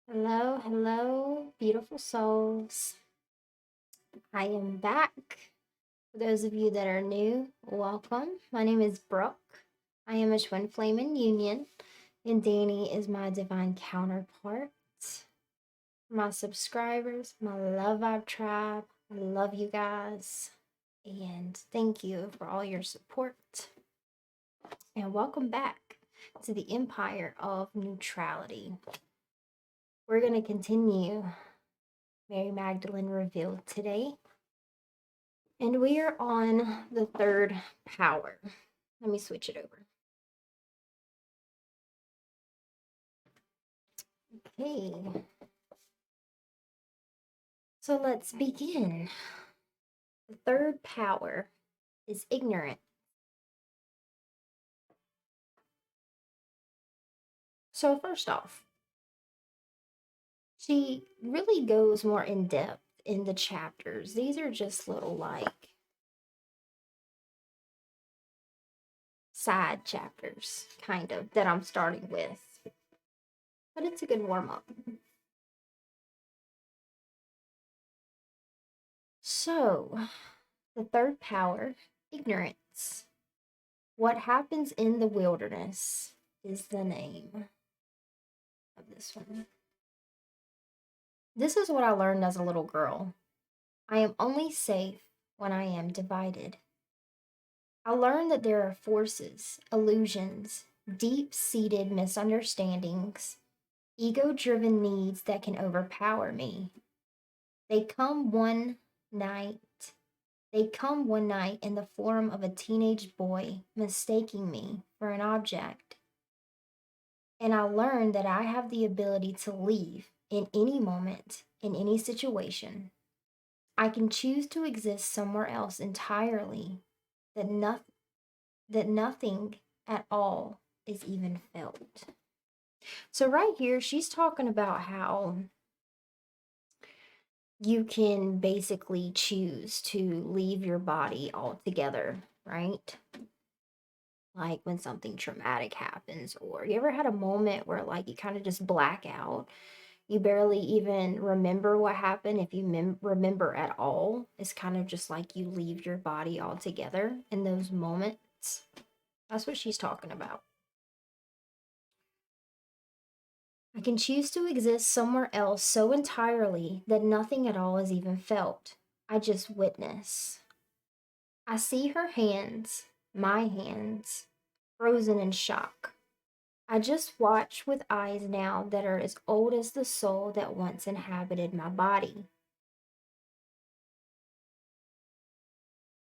Hello, hello, beautiful souls. I am back. For those of you that are new, welcome. My name is Brooke. I am a twin flame in union, and Danny is my divine counterpart. My subscribers, my Love Vibe tribe, I love you guys, and thank you for all your support. And welcome back to the Empire of Neutrality. We're going to continue Mary Magdalene revealed today. And we are on the third power. Let me switch it over. Okay. So let's begin. The third power is ignorant. So first off, she really goes more in depth in the chapters. These are just little side chapters, kind of, that I'm starting with. But it's a good warm up. So, the third power, ignorance. What happens in the wilderness is the name of this one. This is what I learned as a little girl. I am only safe when I am divided. I learned that there are forces, illusions, deep-seated misunderstandings, ego-driven needs that can overpower me. They come one night in the form of a teenage boy mistaking me for an object. And I learned that I have the ability to leave in any moment, in any situation. I can choose to exist somewhere else entirely, that nothing at all is even felt. So right here, she's talking about how you can basically choose to leave your body altogether, right? Like when something traumatic happens, or you ever had a moment where like you kind of just black out, you barely even remember what happened. If you remember at all, it's kind of just like you leave your body altogether in those moments. That's what she's talking about. I can choose to exist somewhere else so entirely that nothing at all is even felt. I just witness. I see her hands, my hands, frozen in shock. I just watch with eyes now that are as old as the soul that once inhabited my body.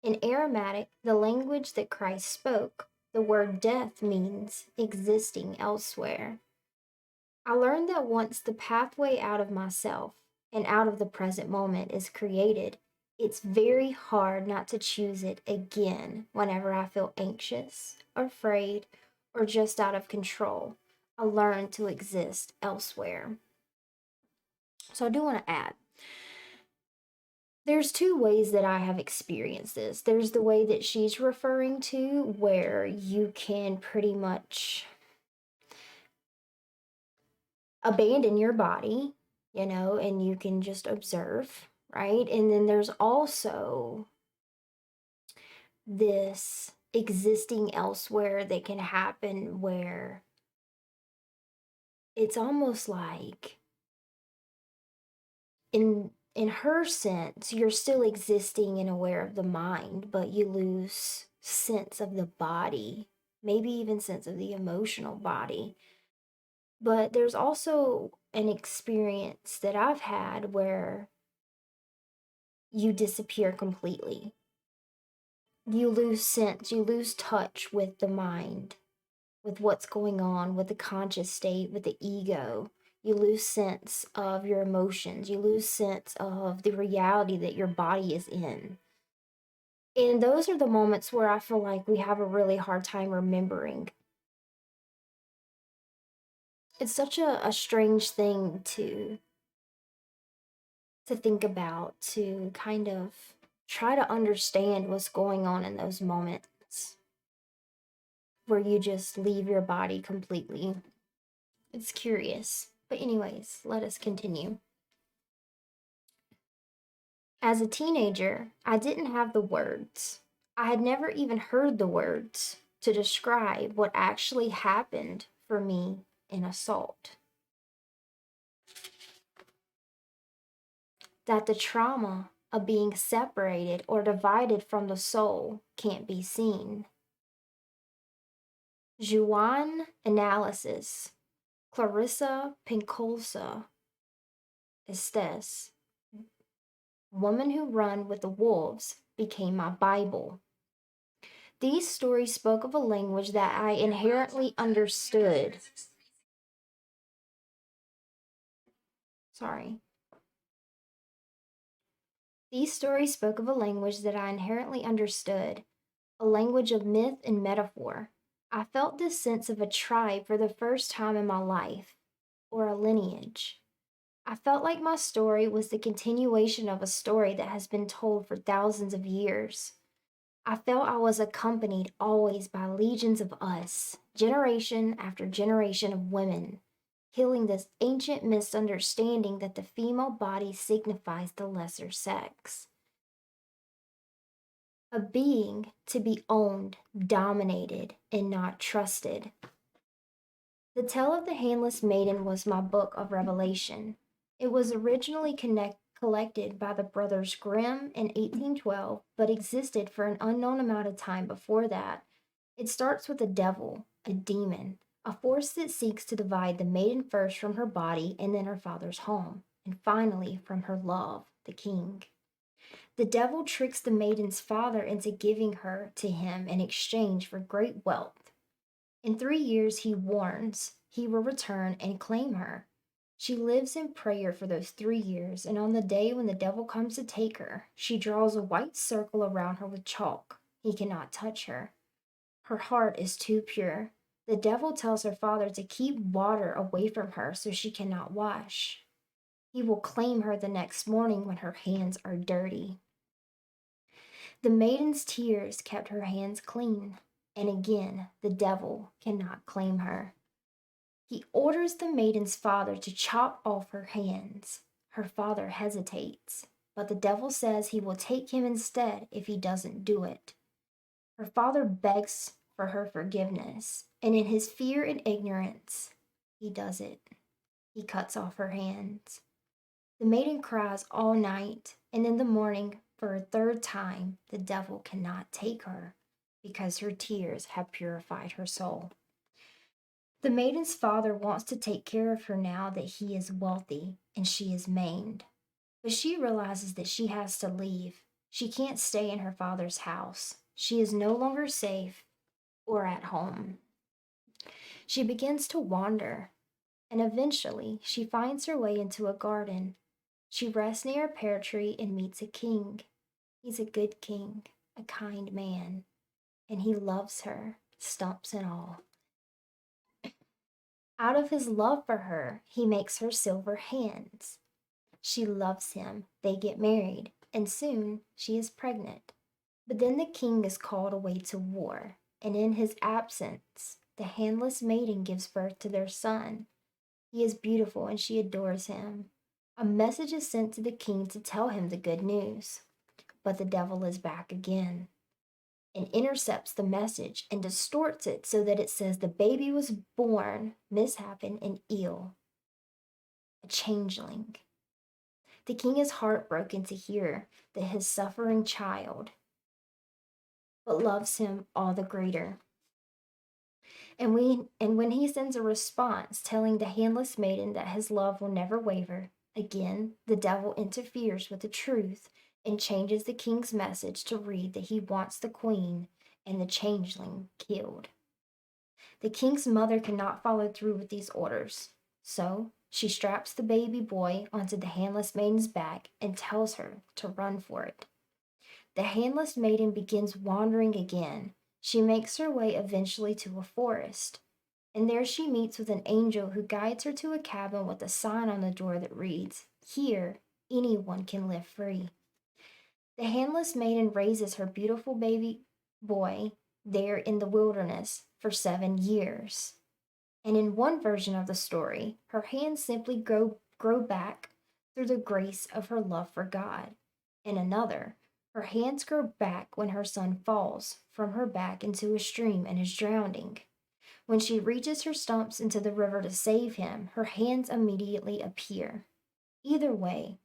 In Aramaic, the language that Christ spoke, the word death means existing elsewhere. I learned that once the pathway out of myself and out of the present moment is created, it's very hard not to choose it again whenever I feel anxious, afraid, or just out of control. I learned to exist elsewhere. So I do want to add, there's two ways that I have experienced this. There's the way that she's referring to, where you can pretty much abandon your body, and you can just observe, right? And then there's also this existing elsewhere that can happen where it's almost like in her sense, you're still existing and aware of the mind, but you lose sense of the body, maybe even sense of the emotional body. But there's also an experience that I've had where you disappear completely. You lose sense, you lose touch with the mind, with what's going on, with the conscious state, with the ego. You lose sense of your emotions. You lose sense of the reality that your body is in. And those are the moments where I feel like we have a really hard time remembering. It's such a strange thing to think about, to kind of try to understand what's going on in those moments where you just leave your body completely. It's curious. But anyways, let us continue. As a teenager, I didn't have the words. I had never even heard the words to describe what actually happened for me in assault. That the trauma of being separated or divided from the soul can't be seen. Juan Analysis, Clarissa Pincolsa Estes, Woman Who Run with the Wolves, became my Bible. These stories spoke of a language that I inherently understood. Sorry. These stories spoke of a language that I inherently understood, a language of myth and metaphor. I felt this sense of a tribe for the first time in my life, or a lineage. I felt like my story was the continuation of a story that has been told for thousands of years. I felt I was accompanied always by legions of us, generation after generation of women, healing this ancient misunderstanding that the female body signifies the lesser sex. A being to be owned, dominated, and not trusted. The Tale of the Handless Maiden was my book of revelation. It was originally collected by the brothers Grimm in 1812, but existed for an unknown amount of time before that. It starts with a devil, a demon, a force that seeks to divide the maiden first from her body and then her father's home, and finally from her love, the king. The devil tricks the maiden's father into giving her to him in exchange for great wealth. In 3 years, he warns he will return and claim her. She lives in prayer for those 3 years, and on the day when the devil comes to take her, she draws a white circle around her with chalk. He cannot touch her. Her heart is too pure. The devil tells her father to keep water away from her so she cannot wash. He will claim her the next morning when her hands are dirty. The maiden's tears kept her hands clean, and again the devil cannot claim her. He orders the maiden's father to chop off her hands. Her father hesitates, but the devil says he will take him instead if he doesn't do it. Her father begs for her forgiveness, and in his fear and ignorance, he does it. He cuts off her hands. The maiden cries all night, and in the morning, for a third time, the devil cannot take her because her tears have purified her soul. The maiden's father wants to take care of her now that he is wealthy and she is maimed, but she realizes that she has to leave. She can't stay in her father's house. She is no longer safe or at home. She begins to wander, and eventually she finds her way into a garden. She rests near a pear tree and meets a king. He's a good king, a kind man, and he loves her, stumps and all. Out of his love for her, he makes her silver hands. She loves him, they get married, and soon she is pregnant. But then the king is called away to war, and in his absence, the handless maiden gives birth to their son. He is beautiful and she adores him. A message is sent to the king to tell him the good news. But the devil is back again and intercepts the message and distorts it so that it says the baby was born misshapen and ill, a changeling. The king is heartbroken to hear that his suffering child, but loves him all the greater. And when he sends a response telling the handless maiden that his love will never waver, again the devil interferes with the truth and changes the king's message to read that he wants the queen and the changeling killed. The king's mother cannot follow through with these orders, so she straps the baby boy onto the handless maiden's back and tells her to run for it. The handless maiden begins wandering again. She makes her way eventually to a forest, and there she meets with an angel who guides her to a cabin with a sign on the door that reads, "Here, anyone can live free." The handless maiden raises her beautiful baby boy there in the wilderness for 7 years. And in one version of the story, her hands simply grow back through the grace of her love for God. In another, her hands grow back when her son falls from her back into a stream and is drowning. When she reaches her stumps into the river to save him, her hands immediately appear. Either way,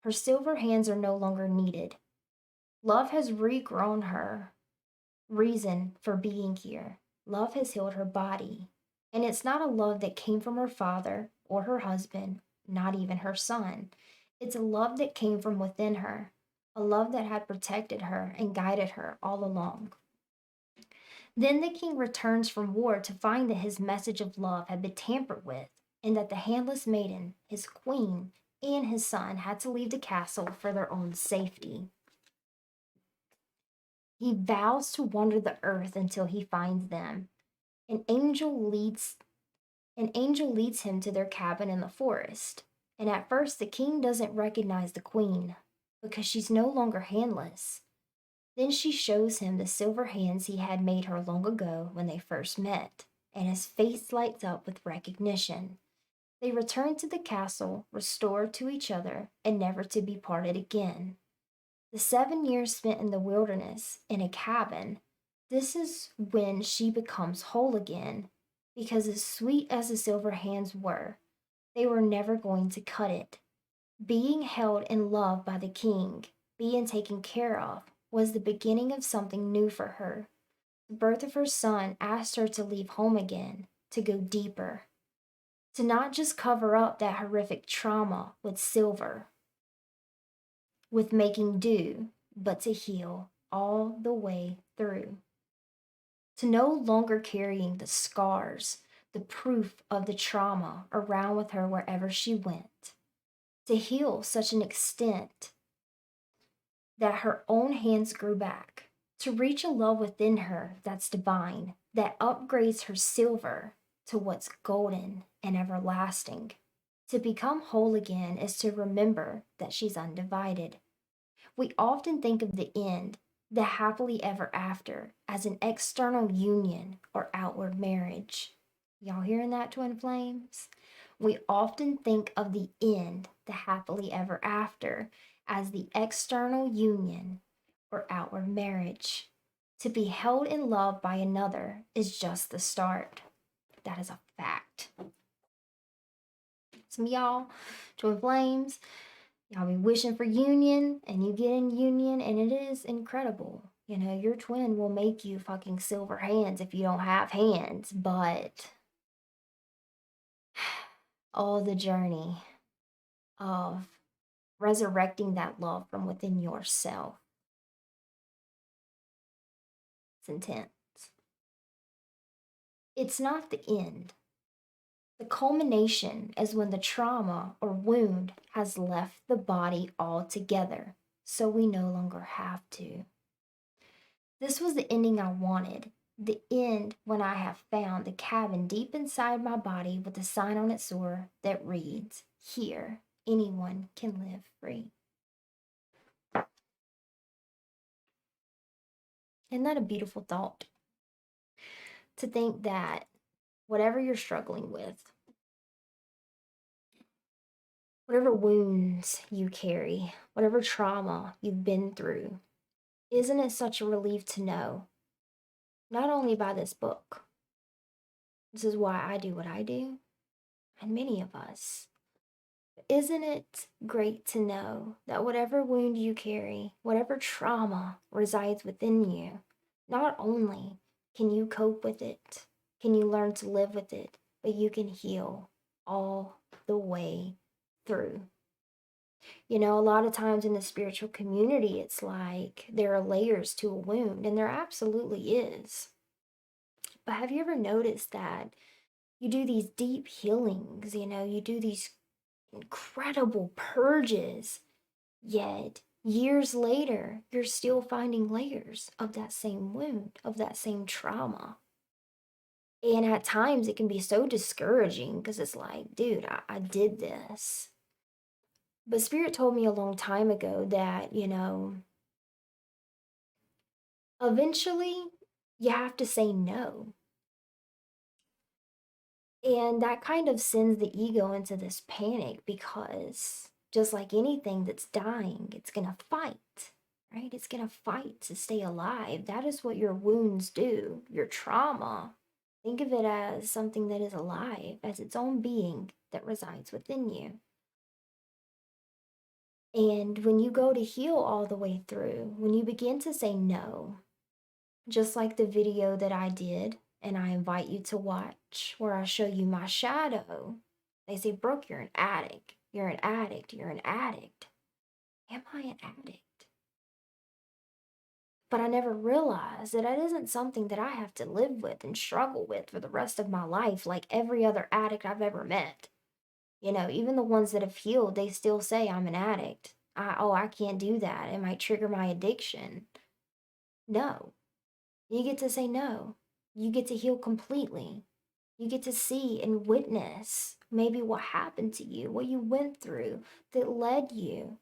her silver hands are no longer needed. Love has regrown her reason for being here. Love has healed her body. And it's not a love that came from her father or her husband, not even her son. It's a love that came from within her, a love that had protected her and guided her all along. Then the king returns from war to find that his message of love had been tampered with, and that the handless maiden, his queen, and his son had to leave the castle for their own safety. He vows to wander the earth until he finds them. An angel leads him to their cabin in the forest. And at first the king doesn't recognize the queen because she's no longer handless. Then she shows him the silver hands he had made her long ago when they first met, and his face lights up with recognition. They return to the castle, restored to each other, and never to be parted again. The 7 years spent in the wilderness, in a cabin, this is when she becomes whole again, because as sweet as the silver hands were, they were never going to cut it. Being held in love by the king, being taken care of, was the beginning of something new for her. The birth of her son asked her to leave home again, to go deeper, to not just cover up that horrific trauma with silver, with making do, but to heal all the way through. To no longer carrying the scars, the proof of the trauma around with her wherever she went. To heal such an extent that her own hands grew back. To reach a love within her that's divine, that upgrades her silver to what's golden and everlasting. To become whole again is to remember that she's undivided. We often think of the end, the happily ever after, as an external union or outward marriage. Y'all hearing that, twin flames? We often think of the end, the happily ever after, as the external union or outward marriage. To be held in love by another is just the start. That is a fact. Some of y'all, twin flames, y'all be wishing for union, and you get in union, and it is incredible. You know, your twin will make you fucking silver hands if you don't have hands, but all the journey of resurrecting that love from within yourself. It's intense. It's not the end. The culmination is when the trauma or wound has left the body altogether, so we no longer have to. This was the ending I wanted. The end when I have found the cabin deep inside my body with a sign on its door that reads, "Here, anyone can live free." Isn't that a beautiful thought? To think that whatever you're struggling with, whatever wounds you carry, whatever trauma you've been through, isn't it such a relief to know, not only by this book, this is why I do what I do, and many of us, isn't it great to know that whatever wound you carry, whatever trauma resides within you, not only can you cope with it, can you learn to live with it, but you can heal all the way through. You know, a lot of times in the spiritual community, it's like there are layers to a wound, and there absolutely is. But have you ever noticed that you do these deep healings, you know, you do these incredible purges, yet years later, you're still finding layers of that same wound, of that same trauma. And at times it can be so discouraging because it's like, dude, I did this. But Spirit told me a long time ago that, you know, eventually you have to say no. And that kind of sends the ego into this panic because just like anything that's dying, it's going to fight, right? It's going to fight to stay alive. That is what your wounds do, your trauma. Think of it as something that is alive, as its own being that resides within you. And when you go to heal all the way through, when you begin to say no, just like the video that I did, and I invite you to watch, where I show you my shadow. They say, Brooke, you're an addict. You're an addict. You're an addict. Am I an addict? But I never realized that it isn't something that I have to live with and struggle with for the rest of my life, like every other addict I've ever met. You know, even the ones that have healed, they still say I'm an addict. I can't do that. It might trigger my addiction. No. You get to say no. You get to heal completely. You get to see and witness maybe what happened to you, what you went through that led you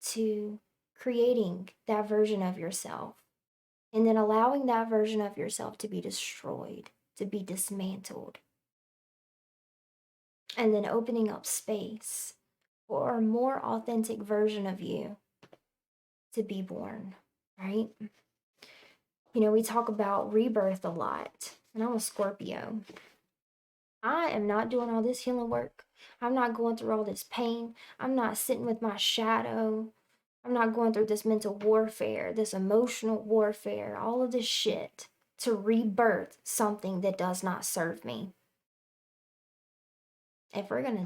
to creating that version of yourself. And then allowing that version of yourself to be destroyed, to be dismantled. And then opening up space for a more authentic version of you to be born, right? You know, we talk about rebirth a lot, and I'm a Scorpio. I am not doing all this healing work. I'm not going through all this pain. I'm not sitting with my shadow. I'm not going through this mental warfare, this emotional warfare, all of this shit to rebirth something that does not serve me. If we're going to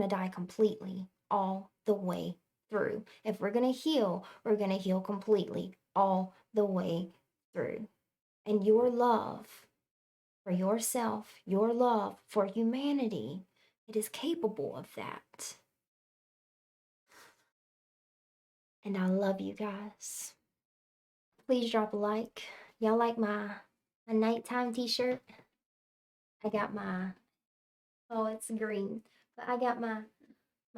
die completely all the way through. If we're going to heal completely all the way through. And your love for yourself, your love for humanity, it is capable of that. And I love you guys. Please drop a like. Y'all like my nighttime t-shirt? I got my, oh, it's green. But I got my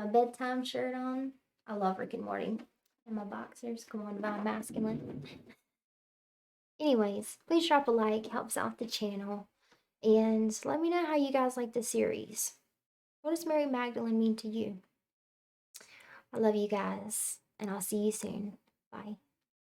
bedtime shirt on. I love Rick and Morty. And my boxers, come on, about masculine. Anyways, please drop a like, helps out the channel. And let me know how you guys like the series. What does Mary Magdalene mean to you? I love you guys, and I'll see you soon. Bye.